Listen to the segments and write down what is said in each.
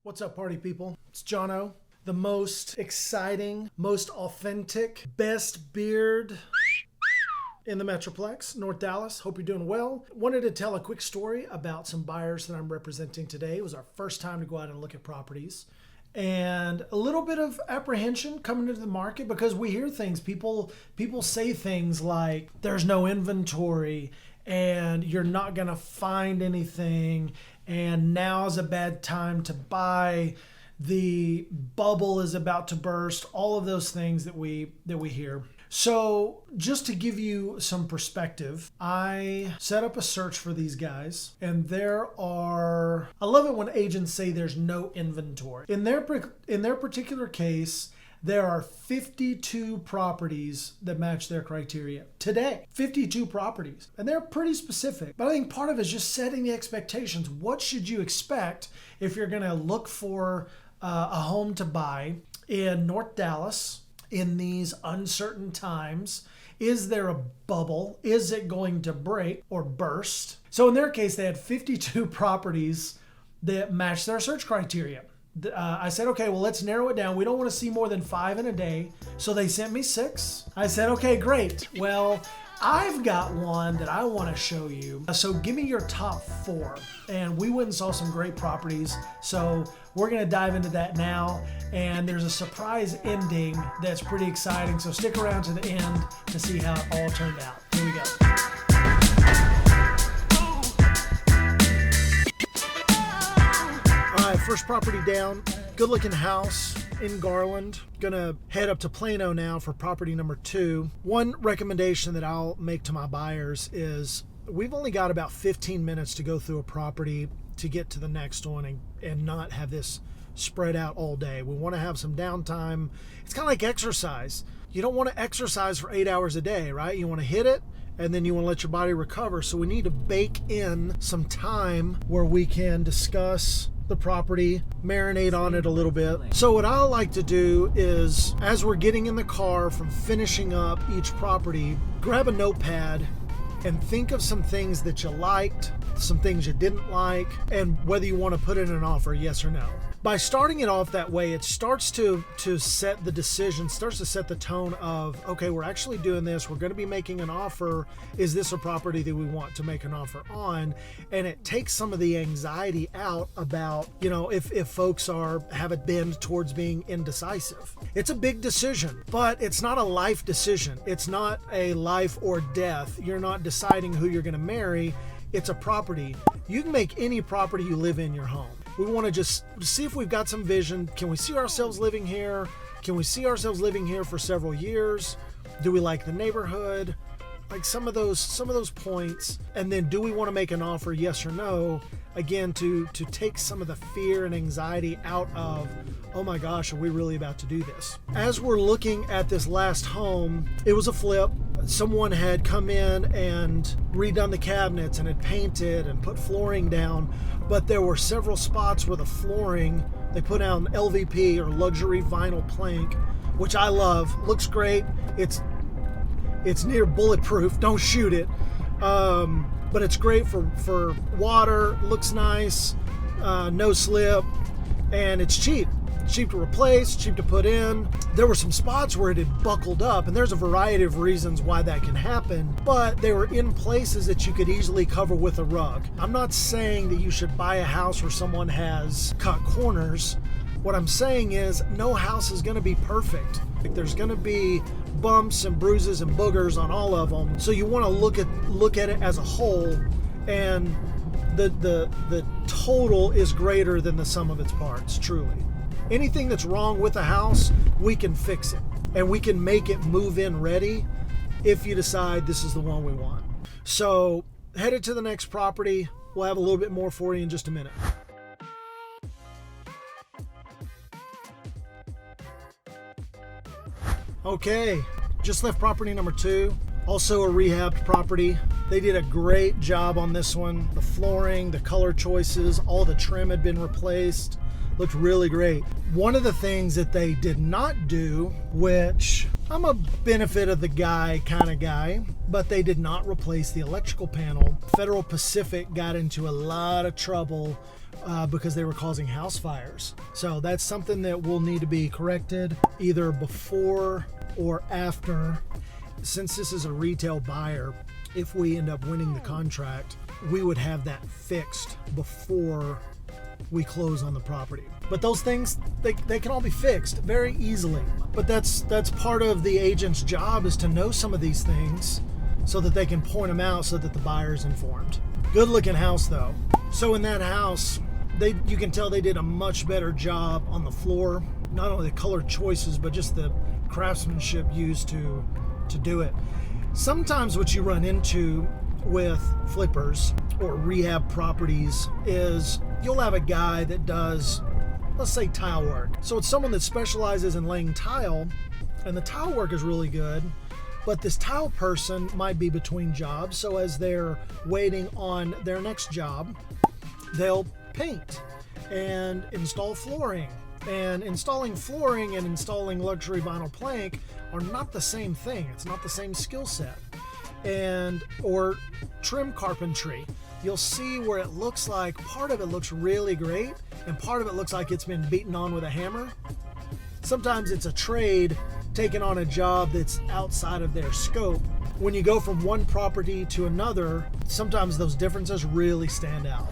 What's up, party people? It's Jono, the most exciting, most authentic, best beard in the Metroplex, North Dallas. Hope you're doing well. Wanted to tell a quick story about some buyers that I'm representing today. It was our first time to go out and look at properties. And a little bit of apprehension coming into the market because we hear things. People say things like, there's no inventory and you're not gonna find anything, and now's a bad time to buy, the bubble is about to burst, all of those things that we hear. So just to give you some perspective, I set up a search for these guys, and I love it when agents say there's no inventory. In their particular case, there are 52 properties that match their criteria today. 52 properties. And they're pretty specific. But I think part of it is just setting the expectations. What should you expect if you're going to look for a home to buy in North Dallas in these uncertain times? Is there a bubble? Is it going to break or burst? So in their case, they had 52 properties that matched their search criteria. I said, okay, well, let's narrow it down. We don't want to see more than 5 in a day. So they sent me 6. I said, okay, great. Well, I've got one that I want to show you. So give me your top 4. And we went and saw some great properties. So we're going to dive into that now. And there's a surprise ending that's pretty exciting. So stick around to the end to see how it all turned out. Here we go. First property down, good looking house in Garland. Gonna head up to Plano now for property number 2. One recommendation that I'll make to my buyers is we've only got about 15 minutes to go through a property to get to the next one and not have this spread out all day. We want to have some downtime. It's kind of like exercise. You don't want to exercise for 8 hours a day, right? You want to hit it and then you want to let your body recover. So we need to bake in some time where we can discuss the property, marinate on it a little bit. So what I like to do is, as we're getting in the car from finishing up each property, grab a notepad and think of some things that you liked, some things you didn't like, and whether you want to put in an offer, yes or no. By starting it off that way, it starts to set the decision, starts to set the tone of, okay, we're actually doing this. We're going to be making an offer. Is this a property that we want to make an offer on? And it takes some of the anxiety out about, if folks have a bend towards being indecisive. It's a big decision, but it's not a life decision. It's not a life or death. You're not deciding who you're going to marry. It's a property. You can make any property you live in your home. We want to just see if we've got some vision. Can we see ourselves living here? Can we see ourselves living here for several years? Do we like the neighborhood? Like some of those points. And then do we want to make an offer, yes or no? Again, to take some of the fear and anxiety out of, oh my gosh, are we really about to do this? As we're looking at this last home, it was a flip. Someone had come in and redone the cabinets and had painted and put flooring down, but there were several spots where the flooring, they put down LVP or luxury vinyl plank, which I love. Looks great. It's near bulletproof. Don't shoot it. But it's great for water. Looks nice. No slip. And it's cheap. Cheap to replace, cheap to put in. There were some spots where it had buckled up, and there's a variety of reasons why that can happen, but they were in places that you could easily cover with a rug. I'm not saying that you should buy a house where someone has cut corners. What I'm saying is no house is going to be perfect. There's going to be bumps and bruises and boogers on all of them. So you want to look at it as a whole, and the total is greater than the sum of its parts, truly. Anything that's wrong with a house, we can fix it. And we can make it move-in ready if you decide this is the one we want. So, headed to the next property. We'll have a little bit more for you in just a minute. Okay, just left property number 2. Also a rehabbed property. They did a great job on this one. The flooring, the color choices, all the trim had been replaced. Looked really great. One of the things that they did not do, which I'm a benefit of the guy kind of guy, but they did not replace the electrical panel. Federal Pacific got into a lot of trouble because they were causing house fires. So that's something that will need to be corrected either before or after. Since this is a retail buyer, if we end up winning the contract, we would have that fixed before we close on the property. But those things, they can all be fixed very easily. But that's part of the agent's job, is to know some of these things so that they can point them out so that the buyer's informed. Good looking house though. So in that house, you can tell they did a much better job on the floor. Not only the color choices, but just the craftsmanship used to do it. Sometimes what you run into with flippers or rehab properties is you'll have a guy that does, let's say, tile work. So it's someone that specializes in laying tile, and the tile work is really good, but this tile person might be between jobs. So as they're waiting on their next job, they'll paint and install flooring. And installing flooring and installing luxury vinyl plank are not the same thing. It's not the same skill set. Or trim carpentry. You'll see where it looks like part of it looks really great and part of it looks like it's been beaten on with a hammer. Sometimes it's a trade taking on a job that's outside of their scope. When you go from one property to another, sometimes those differences really stand out.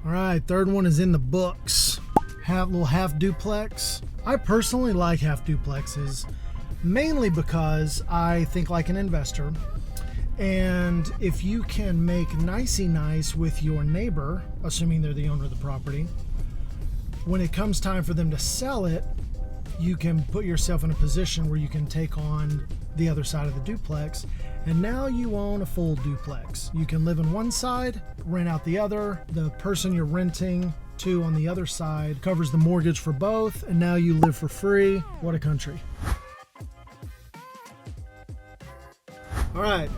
All right, third one is in the books. Little half duplex. I personally like half duplexes, mainly because I think like an investor. And if you can make nicey nice with your neighbor, assuming they're the owner of the property, when it comes time for them to sell it, you can put yourself in a position where you can take on the other side of the duplex, and now you own a full duplex. You can live in one side, rent out the other. The person you're renting to on the other side covers the mortgage for both, and now you live for free. What a country. All right,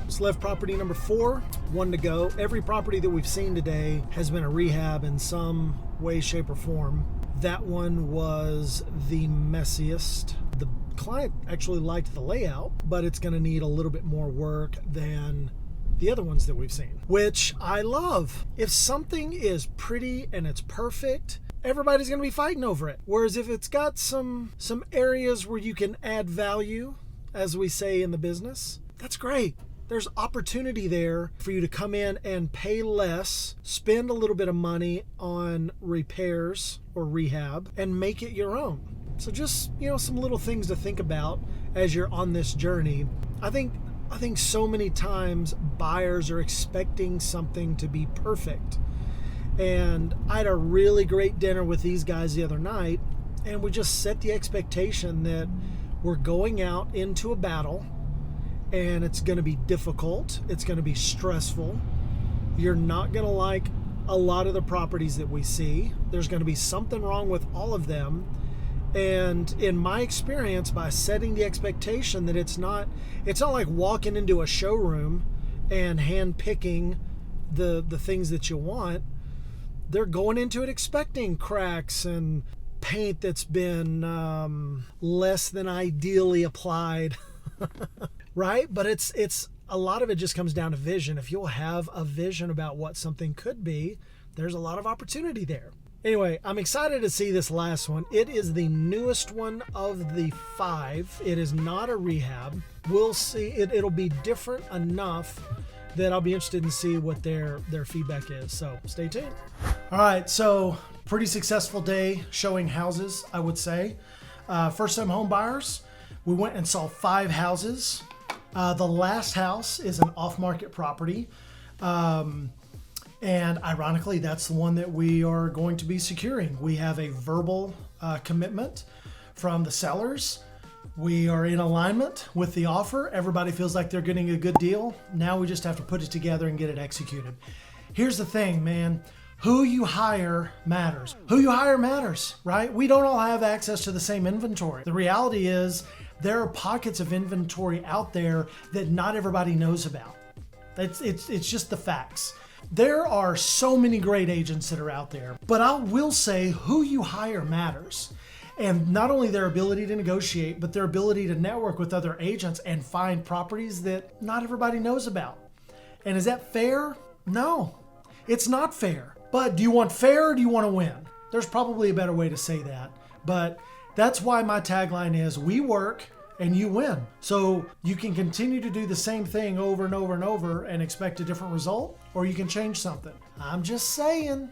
just left property number 4, one to go. Every property that we've seen today has been a rehab in some way, shape, or form. That one was the messiest. The client actually liked the layout, but it's going to need a little bit more work than the other ones that we've seen, which I love. If something is pretty and it's perfect, everybody's going to be fighting over it. Whereas if it's got some areas where you can add value, as we say in the business, that's great. There's opportunity there for you to come in and pay less, spend a little bit of money on repairs or rehab, and make it your own. So just, some little things to think about as you're on this journey. I think so many times buyers are expecting something to be perfect. And I had a really great dinner with these guys the other night, and we just set the expectation that we're going out into a battle, and it's going to be difficult. It's going to be stressful. You're not going to like a lot of the properties that we see. There's going to be something wrong with all of them. And in my experience, by setting the expectation that it's not like walking into a showroom and hand picking the things that you want. They're going into it expecting cracks and paint that's been less than ideally applied. Right? But it's a lot of it just comes down to vision. If you'll have a vision about what something could be, there's a lot of opportunity there. Anyway, I'm excited to see this last one. It is the newest one of the 5. It is not a rehab. We'll see. It'll be different enough that I'll be interested in see what their feedback is. So stay tuned. All right, so pretty successful day showing houses, I would say. First-time home buyers, we went and saw 5 houses. The last house is an off-market property. And ironically, that's the one that we are going to be securing. We have a verbal commitment from the sellers. We are in alignment with the offer. Everybody feels like they're getting a good deal. Now we just have to put it together and get it executed. Here's the thing, man. Who you hire matters. Who you hire matters, right? We don't all have access to the same inventory. The reality is there are pockets of inventory out there that not everybody knows about. It's just the facts. There are so many great agents that are out there, but I will say who you hire matters. And not only their ability to negotiate, but their ability to network with other agents and find properties that not everybody knows about. And is that fair? No, it's not fair. But do you want fair or do you want to win? There's probably a better way to say that. But that's why my tagline is, we work and you win. So you can continue to do the same thing over and over and over and expect a different result, or you can change something. I'm just saying.